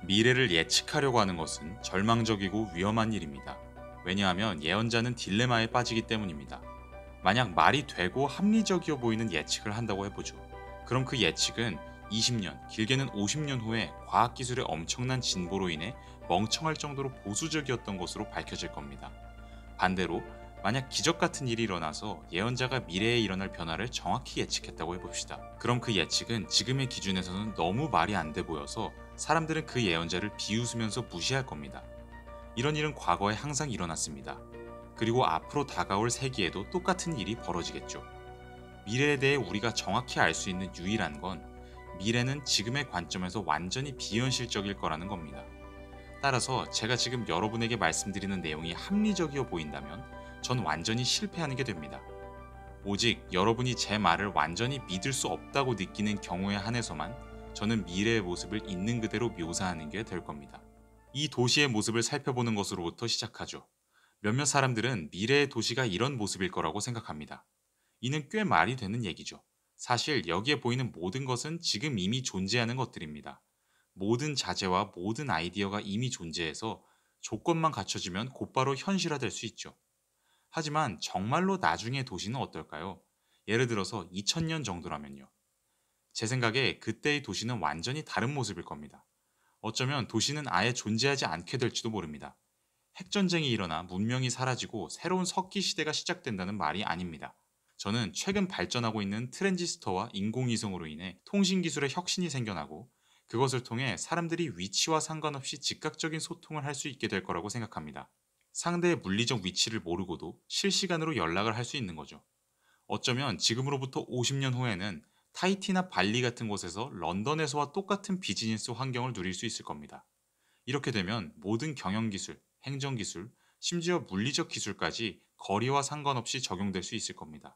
미래를 예측하려고 하는 것은 절망적이고 위험한 일입니다. 왜냐하면 예언자는 딜레마에 빠지기 때문입니다. 만약 말이 되고 합리적이어 보이는 예측을 한다고 해보죠. 그럼 그 예측은 20년, 길게는 50년 후에 과학기술의 엄청난 진보로 인해 멍청할 정도로 보수적이었던 것으로 밝혀질 겁니다. 반대로 만약 기적 같은 일이 일어나서 예언자가 미래에 일어날 변화를 정확히 예측했다고 해봅시다. 그럼 그 예측은 지금의 기준에서는 너무 말이 안 돼 보여서 사람들은 그 예언자를 비웃으면서 무시할 겁니다. 이런 일은 과거에 항상 일어났습니다. 그리고 앞으로 다가올 세기에도 똑같은 일이 벌어지겠죠. 미래에 대해 우리가 정확히 알 수 있는 유일한 건 미래는 지금의 관점에서 완전히 비현실적일 거라는 겁니다. 따라서 제가 지금 여러분에게 말씀드리는 내용이 합리적이어 보인다면 전 완전히 실패하는 게 됩니다. 오직 여러분이 제 말을 완전히 믿을 수 없다고 느끼는 경우에 한해서만 저는 미래의 모습을 있는 그대로 묘사하는 게 될 겁니다. 이 도시의 모습을 살펴보는 것으로부터 시작하죠. 몇몇 사람들은 미래의 도시가 이런 모습일 거라고 생각합니다. 이는 꽤 말이 되는 얘기죠. 사실 여기에 보이는 모든 것은 지금 이미 존재하는 것들입니다. 모든 자재와 모든 아이디어가 이미 존재해서 조건만 갖춰지면 곧바로 현실화될 수 있죠. 하지만 정말로 나중의 도시는 어떨까요? 예를 들어서 2000년 정도라면요. 제 생각에 그때의 도시는 완전히 다른 모습일 겁니다. 어쩌면 도시는 아예 존재하지 않게 될지도 모릅니다. 핵전쟁이 일어나 문명이 사라지고 새로운 석기 시대가 시작된다는 말이 아닙니다. 저는 최근 발전하고 있는 트랜지스터와 인공위성으로 인해 통신기술의 혁신이 생겨나고 그것을 통해 사람들이 위치와 상관없이 즉각적인 소통을 할 수 있게 될 거라고 생각합니다. 상대의 물리적 위치를 모르고도 실시간으로 연락을 할 수 있는 거죠. 어쩌면 지금으로부터 50년 후에는 타히티나 발리 같은 곳에서 런던에서와 똑같은 비즈니스 환경을 누릴 수 있을 겁니다. 이렇게 되면 모든 경영기술, 행정기술, 심지어 물리적 기술까지 거리와 상관없이 적용될 수 있을 겁니다.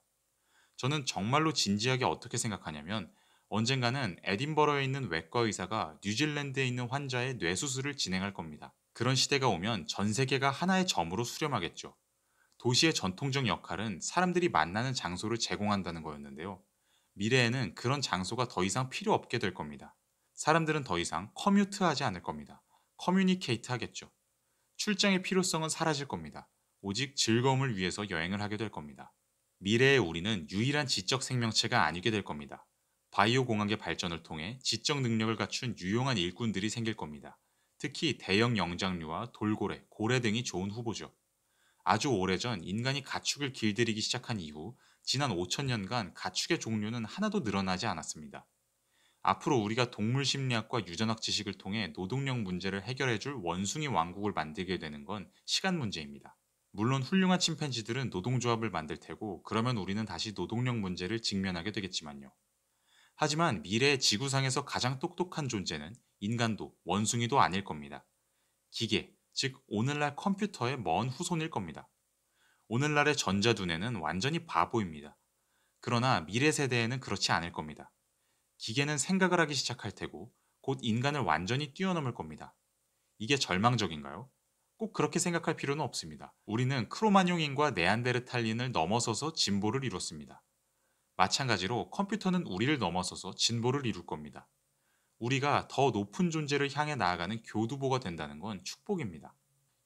저는 정말로 진지하게 어떻게 생각하냐면 언젠가는 에딘버러에 있는 외과 의사가 뉴질랜드에 있는 환자의 뇌수술을 진행할 겁니다. 그런 시대가 오면 전 세계가 하나의 점으로 수렴하겠죠. 도시의 전통적 역할은 사람들이 만나는 장소를 제공한다는 거였는데요. 미래에는 그런 장소가 더 이상 필요 없게 될 겁니다. 사람들은 더 이상 커뮤트하지 않을 겁니다. 커뮤니케이트 하겠죠. 출장의 필요성은 사라질 겁니다. 오직 즐거움을 위해서 여행을 하게 될 겁니다. 미래의 우리는 유일한 지적 생명체가 아니게 될 겁니다. 바이오 공학의 발전을 통해 지적 능력을 갖춘 유용한 일꾼들이 생길 겁니다. 특히 대형 영장류와 돌고래, 고래 등이 좋은 후보죠. 아주 오래전 인간이 가축을 길들이기 시작한 이후 지난 5천년간 가축의 종류는 하나도 늘어나지 않았습니다. 앞으로 우리가 동물 심리학과 유전학 지식을 통해 노동력 문제를 해결해줄 원숭이 왕국을 만들게 되는 건 시간 문제입니다. 물론 훌륭한 침팬지들은 노동조합을 만들 테고 그러면 우리는 다시 노동력 문제를 직면하게 되겠지만요. 하지만 미래의 지구상에서 가장 똑똑한 존재는 인간도 원숭이도 아닐 겁니다. 기계, 즉 오늘날 컴퓨터의 먼 후손일 겁니다. 오늘날의 전자두뇌는 완전히 바보입니다. 그러나 미래 세대에는 그렇지 않을 겁니다. 기계는 생각을 하기 시작할 테고 곧 인간을 완전히 뛰어넘을 겁니다. 이게 절망적인가요? 꼭 그렇게 생각할 필요는 없습니다. 우리는 크로마뇽인과 네안데르탈린을 넘어서서 진보를 이뤘습니다. 마찬가지로 컴퓨터는 우리를 넘어서서 진보를 이룰 겁니다. 우리가 더 높은 존재를 향해 나아가는 교두보가 된다는 건 축복입니다.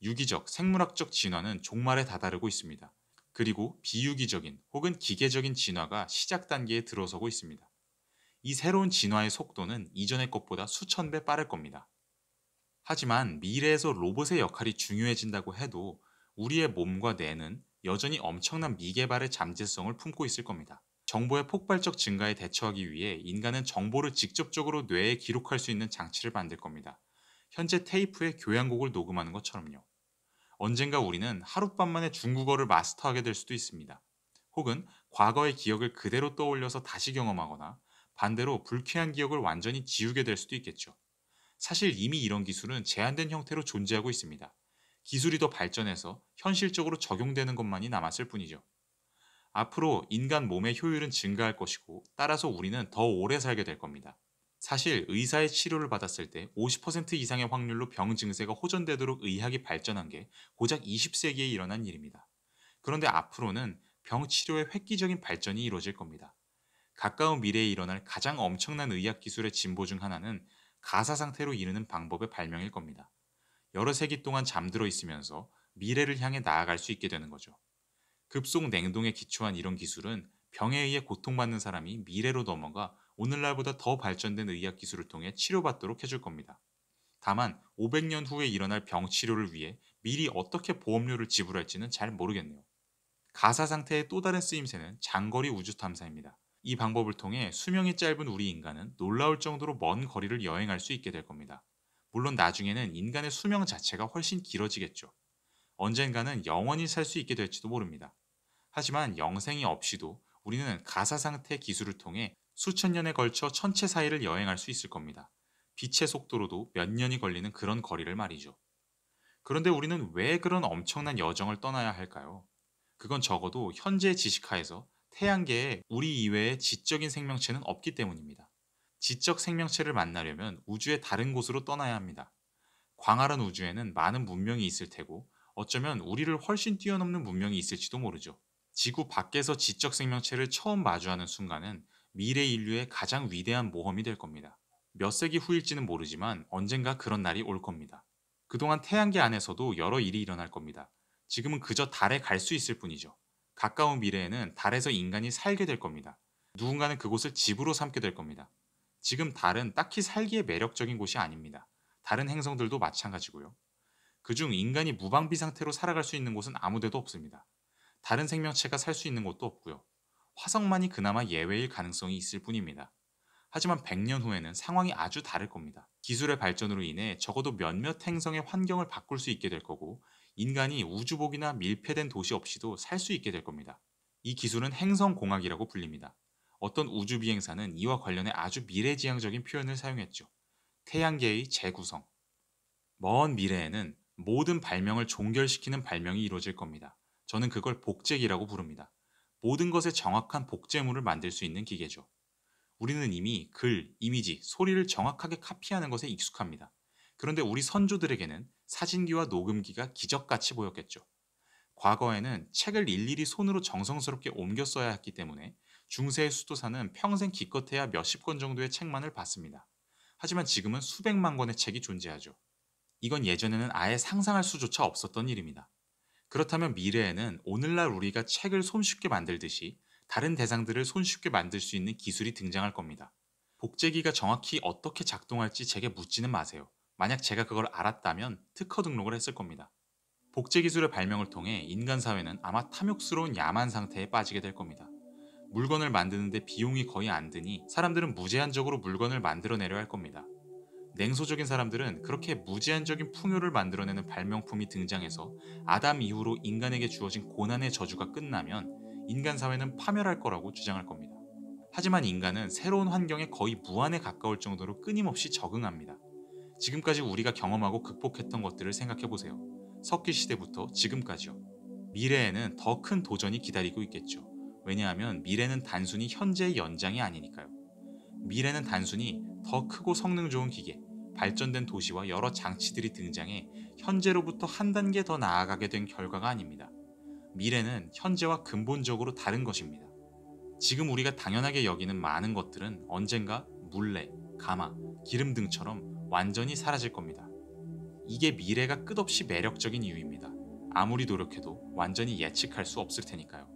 유기적, 생물학적 진화는 종말에 다다르고 있습니다. 그리고 비유기적인 혹은 기계적인 진화가 시작 단계에 들어서고 있습니다. 이 새로운 진화의 속도는 이전의 것보다 수천 배 빠를 겁니다. 하지만 미래에서 로봇의 역할이 중요해진다고 해도 우리의 몸과 뇌는 여전히 엄청난 미개발의 잠재성을 품고 있을 겁니다. 정보의 폭발적 증가에 대처하기 위해 인간은 정보를 직접적으로 뇌에 기록할 수 있는 장치를 만들 겁니다. 현재 테이프에 교향곡을 녹음하는 것처럼요. 언젠가 우리는 하룻밤 만에 중국어를 마스터하게 될 수도 있습니다. 혹은 과거의 기억을 그대로 떠올려서 다시 경험하거나 반대로 불쾌한 기억을 완전히 지우게 될 수도 있겠죠. 사실 이미 이런 기술은 제한된 형태로 존재하고 있습니다. 기술이 더 발전해서 현실적으로 적용되는 것만이 남았을 뿐이죠. 앞으로 인간 몸의 효율은 증가할 것이고 따라서 우리는 더 오래 살게 될 겁니다. 사실 의사의 치료를 받았을 때 50% 이상의 확률로 병 증세가 호전되도록 의학이 발전한 게 고작 20세기에 일어난 일입니다. 그런데 앞으로는 병 치료의 획기적인 발전이 이루어질 겁니다. 가까운 미래에 일어날 가장 엄청난 의학 기술의 진보 중 하나는 가사 상태로 이르는 방법의 발명일 겁니다. 여러 세기 동안 잠들어 있으면서 미래를 향해 나아갈 수 있게 되는 거죠. 급속 냉동에 기초한 이런 기술은 병에 의해 고통받는 사람이 미래로 넘어가 오늘날보다 더 발전된 의학 기술을 통해 치료받도록 해줄 겁니다. 다만 500년 후에 일어날 병 치료를 위해 미리 어떻게 보험료를 지불할지는 잘 모르겠네요. 가사 상태의 또 다른 쓰임새는 장거리 우주 탐사입니다. 이 방법을 통해 수명이 짧은 우리 인간은 놀라울 정도로 먼 거리를 여행할 수 있게 될 겁니다. 물론 나중에는 인간의 수명 자체가 훨씬 길어지겠죠. 언젠가는 영원히 살 수 있게 될지도 모릅니다. 하지만 영생이 없이도 우리는 가사 상태 기술을 통해 수천 년에 걸쳐 천체 사이를 여행할 수 있을 겁니다. 빛의 속도로도 몇 년이 걸리는 그런 거리를 말이죠. 그런데 우리는 왜 그런 엄청난 여정을 떠나야 할까요? 그건 적어도 현재의 지식하에서 태양계에 우리 이외의 지적인 생명체는 없기 때문입니다. 지적 생명체를 만나려면 우주의 다른 곳으로 떠나야 합니다. 광활한 우주에는 많은 문명이 있을 테고 어쩌면 우리를 훨씬 뛰어넘는 문명이 있을지도 모르죠. 지구 밖에서 지적 생명체를 처음 마주하는 순간은 미래 인류의 가장 위대한 모험이 될 겁니다. 몇 세기 후일지는 모르지만 언젠가 그런 날이 올 겁니다. 그동안 태양계 안에서도 여러 일이 일어날 겁니다. 지금은 그저 달에 갈 수 있을 뿐이죠. 가까운 미래에는 달에서 인간이 살게 될 겁니다. 누군가는 그곳을 집으로 삼게 될 겁니다. 지금 달은 딱히 살기에 매력적인 곳이 아닙니다. 다른 행성들도 마찬가지고요. 그중 인간이 무방비 상태로 살아갈 수 있는 곳은 아무데도 없습니다. 다른 생명체가 살 수 있는 곳도 없고요. 화성만이 그나마 예외일 가능성이 있을 뿐입니다. 하지만 100년 후에는 상황이 아주 다를 겁니다. 기술의 발전으로 인해 적어도 몇몇 행성의 환경을 바꿀 수 있게 될 거고 인간이 우주복이나 밀폐된 도시 없이도 살 수 있게 될 겁니다. 이 기술은 행성공학이라고 불립니다. 어떤 우주 비행사는 이와 관련해 아주 미래지향적인 표현을 사용했죠. 태양계의 재구성. 먼 미래에는 모든 발명을 종결시키는 발명이 이루어질 겁니다. 저는 그걸 복제기라고 부릅니다. 모든 것의 정확한 복제물을 만들 수 있는 기계죠. 우리는 이미 글, 이미지, 소리를 정확하게 카피하는 것에 익숙합니다. 그런데 우리 선조들에게는 사진기와 녹음기가 기적같이 보였겠죠. 과거에는 책을 일일이 손으로 정성스럽게 옮겨 써야 했기 때문에 중세의 수도사는 평생 기껏해야 몇십 권 정도의 책만을 봤습니다. 하지만 지금은 수백만 권의 책이 존재하죠. 이건 예전에는 아예 상상할 수조차 없었던 일입니다. 그렇다면 미래에는 오늘날 우리가 책을 손쉽게 만들듯이 다른 대상들을 손쉽게 만들 수 있는 기술이 등장할 겁니다. 복제기가 정확히 어떻게 작동할지 제게 묻지는 마세요. 만약 제가 그걸 알았다면 특허 등록을 했을 겁니다. 복제 기술의 발명을 통해 인간 사회는 아마 탐욕스러운 야만 상태에 빠지게 될 겁니다. 물건을 만드는데 비용이 거의 안 드니 사람들은 무제한적으로 물건을 만들어내려 할 겁니다. 냉소적인 사람들은 그렇게 무제한적인 풍요를 만들어내는 발명품이 등장해서 아담 이후로 인간에게 주어진 고난의 저주가 끝나면 인간 사회는 파멸할 거라고 주장할 겁니다. 하지만 인간은 새로운 환경에 거의 무한에 가까울 정도로 끊임없이 적응합니다. 지금까지 우리가 경험하고 극복했던 것들을 생각해 보세요. 석기 시대부터 지금까지요. 미래에는 더 큰 도전이 기다리고 있겠죠. 왜냐하면 미래는 단순히 현재의 연장이 아니니까요. 미래는 단순히 더 크고 성능 좋은 기계, 발전된 도시와 여러 장치들이 등장해 현재로부터 한 단계 더 나아가게 된 결과가 아닙니다. 미래는 현재와 근본적으로 다른 것입니다. 지금 우리가 당연하게 여기는 많은 것들은 언젠가 물레, 가마, 기름 등처럼 완전히 사라질 겁니다. 이게 미래가 끝없이 매력적인 이유입니다. 아무리 노력해도 완전히 예측할 수 없을 테니까요.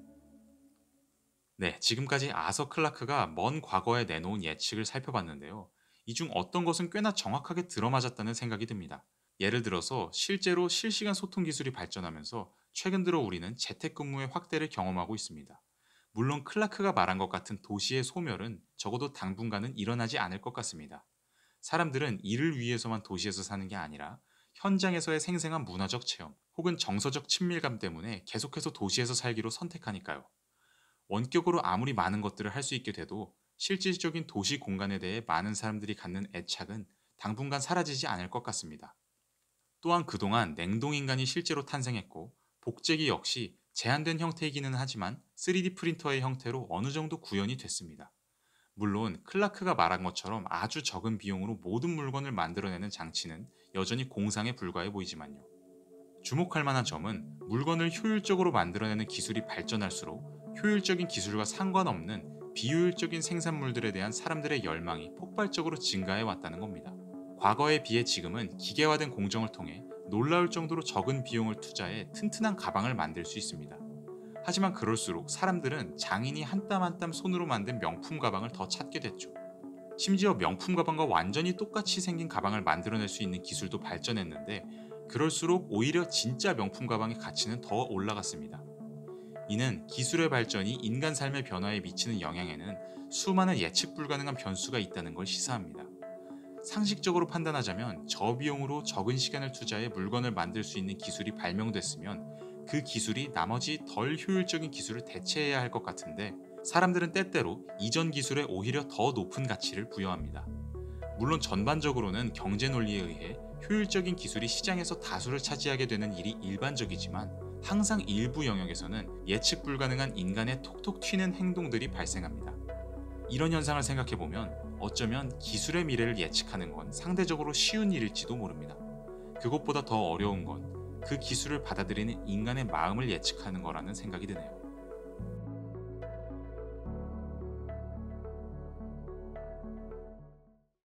네, 지금까지 아서 클라크가 먼 과거에 내놓은 예측을 살펴봤는데요. 이 중 어떤 것은 꽤나 정확하게 들어맞았다는 생각이 듭니다. 예를 들어서 실제로 실시간 소통 기술이 발전하면서 최근 들어 우리는 재택근무의 확대를 경험하고 있습니다. 물론 클라크가 말한 것 같은 도시의 소멸은 적어도 당분간은 일어나지 않을 것 같습니다. 사람들은 일을 위해서만 도시에서 사는 게 아니라 현장에서의 생생한 문화적 체험 혹은 정서적 친밀감 때문에 계속해서 도시에서 살기로 선택하니까요. 원격으로 아무리 많은 것들을 할 수 있게 돼도 실질적인 도시 공간에 대해 많은 사람들이 갖는 애착은 당분간 사라지지 않을 것 같습니다. 또한 그동안 냉동인간이 실제로 탄생했고 복제기 역시 제한된 형태이기는 하지만 3D 프린터의 형태로 어느 정도 구현이 됐습니다. 물론 클라크가 말한 것처럼 아주 적은 비용으로 모든 물건을 만들어내는 장치는 여전히 공상에 불과해 보이지만요. 주목할 만한 점은 물건을 효율적으로 만들어내는 기술이 발전할수록 효율적인 기술과 상관없는 비효율적인 생산물들에 대한 사람들의 열망이 폭발적으로 증가해 왔다는 겁니다. 과거에 비해 지금은 기계화된 공정을 통해 놀라울 정도로 적은 비용을 투자해 튼튼한 가방을 만들 수 있습니다. 하지만 그럴수록 사람들은 장인이 한 땀 한 땀 손으로 만든 명품 가방을 더 찾게 됐죠. 심지어 명품 가방과 완전히 똑같이 생긴 가방을 만들어낼 수 있는 기술도 발전했는데, 그럴수록 오히려 진짜 명품 가방의 가치는 더 올라갔습니다. 이는 기술의 발전이 인간 삶의 변화에 미치는 영향에는 수많은 예측 불가능한 변수가 있다는 걸 시사합니다. 상식적으로 판단하자면 저비용으로 적은 시간을 투자해 물건을 만들 수 있는 기술이 발명됐으면 그 기술이 나머지 덜 효율적인 기술을 대체해야 할 것 같은데, 사람들은 때때로 이전 기술에 오히려 더 높은 가치를 부여합니다. 물론 전반적으로는 경제 논리에 의해 효율적인 기술이 시장에서 다수를 차지하게 되는 일이 일반적이지만, 항상 일부 영역에서는 예측 불가능한 인간의 톡톡 튀는 행동들이 발생합니다. 이런 현상을 생각해보면 어쩌면 기술의 미래를 예측하는 건 상대적으로 쉬운 일일지도 모릅니다. 그것보다 더 어려운 건 그 기술을 받아들이는 인간의 마음을 예측하는 거라는 생각이 드네요.